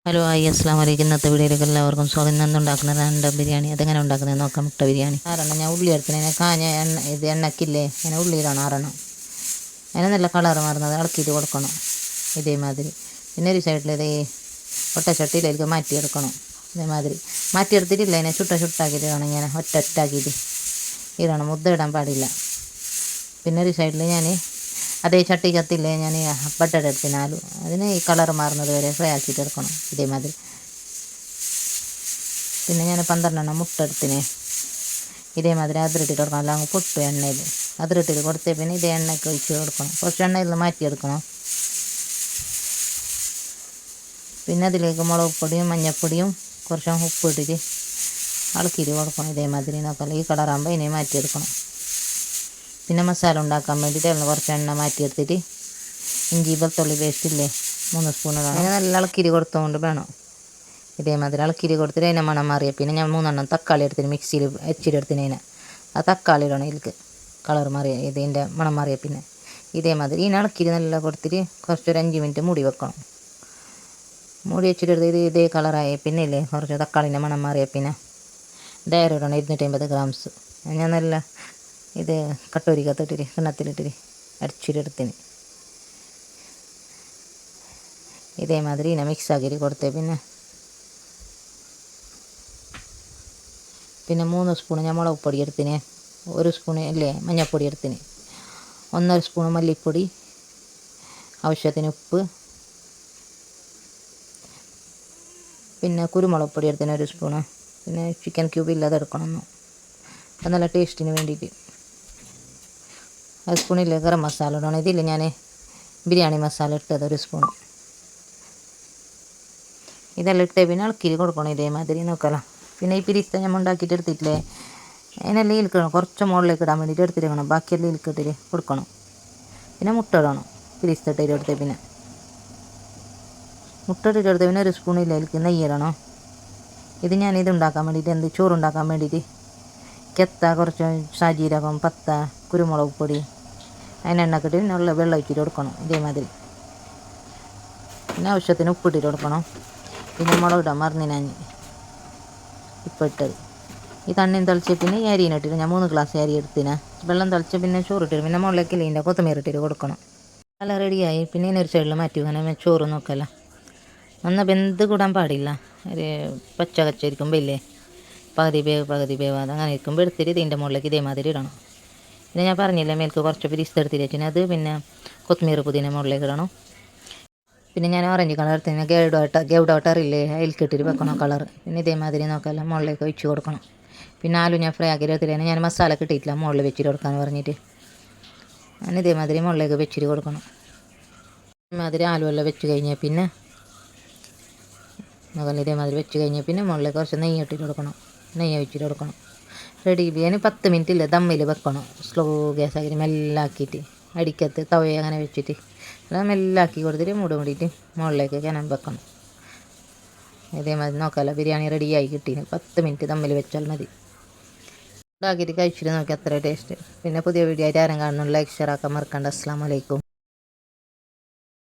Hello hi അസ്സലാമു അലൈക്കും. ഇന്നത്തെ വീഡിയോയിലേക്ക് എല്ലാവർക്കും സ്വാഗതം. ഇന്ന് ഉണ്ടാക്കുന്നത് അണ്ട ബിരിയാണി. അതെങ്ങനെ ഉണ്ടാക്കുന്നത് നോക്കാം. മുട്ട ബിരിയാണി ഞാൻ ഉള്ളി എടുത്തിന് കാഞ്ഞ എണ്ണ എണ്ണക്കില്ലേ അങ്ങനെ ഉള്ളിയിലാണ് ആറെണ്ണം. അതിന് നല്ല കളർ മാറുന്നത് ഇളക്കിയിട്ട് കൊടുക്കണം ഇതേമാതിരി. പിന്നെ ഒരു സൈഡിൽ ഇതേ ഒട്ടച്ചട്ടിയിലേക്ക് മാറ്റിയെടുക്കണം. ഇതേമാതിരി മാറ്റിയെടുത്തിട്ടില്ല, അതിനെ ചുട്ടാക്കിയിട്ട് വേണം ഇങ്ങനെ ഒറ്റാക്കിയിട്ട് ഇടണം. മുദ്ദ ഇടാൻ പാടില്ല. പിന്നെ ഒരു സൈഡിൽ ഞാൻ അതേ ചട്ടിക്കത്തില്ലേ ഞാൻ ബട്ടർ എടുത്തിനാലും അതിന് ഈ കളർ മാറുന്നത് വരെ ഫ്രൈ ആക്കിയിട്ട് എടുക്കണം ഇതേമാതിരി. പിന്നെ ഞാൻ 12 മുട്ട എടുത്തിന് ഇതേമാതിരി അതിരിട്ടിട്ട് കൊടുക്കണം. അല്ല അങ്ങ് പൊട്ടു എണ്ണയിൽ അതിരിട്ടിട്ട് കൊടുത്തേ പിന്നെ ഇതേ എണ്ണയ്ക്ക് ഒഴിച്ച് കൊടുക്കണം. കുറച്ച് എണ്ണയിൽ നിന്ന് മാറ്റിയെടുക്കണം. പിന്നെ അതിലേക്ക് മുളക് പൊടിയും മഞ്ഞൾപ്പൊടിയും കുറച്ച് ഉപ്പ് ഇട്ടിട്ട് ഇളക്കിയിട്ട് കൊടുക്കണം ഇതേമാതിരി. നോക്കാം ഈ കളറാകുമ്പോൾ ഇതിനെ മാറ്റിയെടുക്കണം. പിന്നെ മസാല ഉണ്ടാക്കാൻ വേണ്ടിയിട്ട് കുറച്ച് എണ്ണ മാറ്റിയെടുത്തിട്ട് ഇഞ്ചി വെളുത്തുള്ളി പേസ്റ്റ് ഇല്ലേ 3 സ്പൂൺ വേണം. അങ്ങനെ നല്ല ഇളക്കിരി കൊടുത്തുകൊണ്ട് വേണം ഇതേമാതിരി ഇളക്കിരി കൊടുത്തിട്ട് അതിനെ മണം മാറിയ പിന്നെ ഞാൻ 3 തക്കാളി എടുത്തിന് മിക്സിയിൽ വെച്ചിട്ടെടുത്തിന്. അതിനെ ആ തക്കാളി ഇടണം ഇതിലേക്ക് കളർ മാറിയ ഇതിൻ്റെ മണം മാറിയ പിന്നെ ഇതേമാതിരി ഇതിനെ ഇളക്കിരി നല്ല കൊടുത്തിട്ട് കുറച്ചൊരു 5 മിനിറ്റ് മൂടി വെക്കണം. മൂടി വെച്ചിട്ടെടുത്ത് ഇതേ കളറായി പിന്നെ ഇല്ലേ കുറച്ച് തക്കാളിൻ്റെ മണം മാറിയ പിന്നെ ഡയറി ഇടണം 250 ഗ്രാംസ്. ഞാൻ നല്ല ഇത് കട്ടോരിക്കത്തിട്ടിട്ട് കിണ്ണത്തിലിട്ടിട്ട് അടിച്ചിട്ടെടുത്തിന് ഇതേമാതിരി ഇതിനെ മിക്സ് ആക്കിയിട്ട് കൊടുത്തേ. പിന്നെ 3 സ്പൂൺ ഞാൻ മുളക് പൊടി എടുത്തിന്, 1 സ്പൂൺ അല്ലേ മഞ്ഞൾപ്പൊടി എടുത്തിന്, 1.5 സ്പൂൺ മല്ലിപ്പൊടി, ആവശ്യത്തിന് ഉപ്പ്, പിന്നെ കുരുമുളക് പൊടി എടുത്തിന് 1 സ്പൂണ്. പിന്നെ ചിക്കൻ ക്യൂബ് ഇല്ലാതെ എടുക്കണം. അത് നല്ല ടേസ്റ്റിന് വേണ്ടിയിട്ട് 1 സ്പൂണിൽ ഗരം മസാല ഇടണം. ഇതിൽ ഞാൻ ബിരിയാണി മസാല ഇട്ടത് 1 സ്പൂൺ. ഇതെല്ലാം ഇട്ടേ പിന്നെ ഇളക്കി കൊടുക്കണം ഇതേമാതിരി. നോക്കാലോ. പിന്നെ ഈ പിരിസ്ത നമ്മൾ ഉണ്ടാക്കിയിട്ട് എടുത്തിട്ടില്ലേ അതിനെല്ലാം ഇൽക്കണം. കുറച്ച് മുകളിലേക്ക് ഇടാൻ വേണ്ടിയിട്ട് എടുത്തിരിക്കണം. ബാക്കിയെല്ലാം ഇൽക്കിട്ടിട്ട് കൊടുക്കണം. പിന്നെ മുട്ട ഇടണം. പിരിസ്ത ഇട്ടിട്ട് എടുത്തേ പിന്നെ മുട്ട ഇട്ടിട്ട് എടുത്തേ പിന്നെ 1 സ്പൂണില്ല അതിലേക്ക് നെയ്യ് ഇടണം. ഇത് ഞാൻ ഇതുണ്ടാക്കാൻ വേണ്ടിയിട്ട് ചോറുണ്ടാക്കാൻ വേണ്ടിയിട്ട് കെത്ത കുറച്ച് സാജീരകം പത്ത കുരുമുളക് പൊടി അതിനെണ്ണക്കിട്ട് നല്ല വെള്ളം ഒഴിച്ചിട്ട് കൊടുക്കണം ഇതേമാതിരി. പിന്നെ ആവശ്യത്തിന് ഉപ്പിട്ടിട്ട് കൊടുക്കണം. പിന്നെ മുളക് ഇടാൻ മറന്നു ഞാൻ ഇപ്പം ഇട്ടത്. ഈ തണ്ണിയും തിളച്ച് പിന്നെ ഈ അരിയിനിട്ടിട്ട് ഞാൻ 3 ഗ്ലാസ് അരി എടുത്തിന്. വെള്ളം തിളച്ച് പിന്നെ ചോറിട്ടിട്ട് പിന്നെ മുകളിലേക്ക് ഇതിൻ്റെ കൊത്തമീര ഇട്ടിട്ട് കൊടുക്കണം. നല്ല റെഡിയായി. പിന്നെ ഇതിനൊരു സൈഡിൽ മാറ്റി വെക്കണം. ചോറ് നോക്കല്ല നന്ന വെന്ത് കൂടാൻ പാടില്ല. ഒരു പച്ച കച്ചായിരിക്കുമ്പോൾ ഇല്ലേ പകുതി വേവാതെ അങ്ങനെ ഇരിക്കുമ്പോൾ എടുത്തിട്ട് ഇതിൻ്റെ മുകളിലേക്ക് ഇതേമാതിരി ഇടണം. പിന്നെ ഞാൻ പറഞ്ഞില്ലേ മേൽക്ക് കുറച്ച് പിരിസ്ത എടുത്തിട്ട് വെച്ചിന് അത് പിന്നെ കൊത്തമീര പുതിന മുകളിലേക്ക് ഇടണം. പിന്നെ ഞാൻ ഓറഞ്ച് കളർ എടുത്തിന് ഗൗഡോട്ടറില്ലേ അതിൽക്കിട്ടിട്ട് വെക്കണം കളർ. പിന്നെ ഇതേമാതിരി നോക്കാമല്ലോ മുകളിലേക്ക് ഒഴിച്ച് കൊടുക്കണം. പിന്നെ ആലു ഞാൻ ഫ്രൈ ആക്കി എടുത്തിട്ട് ഞാൻ മസാല കിട്ടിയിട്ടില്ല മുകളിൽ വെച്ചിട്ട് കൊടുക്കാമെന്ന് പറഞ്ഞിട്ട് ഞാൻ ഇതേമാതിരി മുകളിലേക്ക് വെച്ചിട്ട് കൊടുക്കണം. ഇതേമാതിരി ആലു എല്ലാം വെച്ച് കഴിഞ്ഞാൽ പിന്നെ നോക്കാം ഇതേമാതിരി വെച്ച് കഴിഞ്ഞാൽ പിന്നെ മുകളിലേക്ക് കുറച്ച് നെയ്യ് ഇട്ടിട്ട് കൊടുക്കണം. നെയ്യ് ഒഴിച്ചിട്ട് കൊടുക്കണം. റെഡി ബിരിയാണി 10 മിനിറ്റിൽ ദമ്മിൽ വെക്കണം. സ്ലോ ഗ്യാസ് ആക്കിയിട്ട് മെല്ലാക്കിയിട്ട് അടിക്കത്ത് തവയെ അങ്ങനെ വെച്ചിട്ട് എല്ലാം മെല്ലാക്കി കൊടുത്തിട്ട് മൂടിയിട്ട് മുകളിലേക്ക് കിണൻ വെക്കണം. ഇതേമാതിരി നോക്കാമല്ലോ ബിരിയാണി റെഡിയായി കിട്ടീന്. 10 മിനിറ്റ് ദമ്മിൽ വെച്ചാൽ മതി. ഉണ്ടാക്കിയിട്ട് കഴിച്ചിട്ട് നോക്കി അത്ര ടേസ്റ്റ്. പിന്നെ പുതിയ വീഡിയോ ആയിട്ട് ആരും കാണുന്നു ലൈക്ക് ഷെയർ ആക്കാൻ മറക്കണ്ട. അസ്സലാമു അലൈക്കും.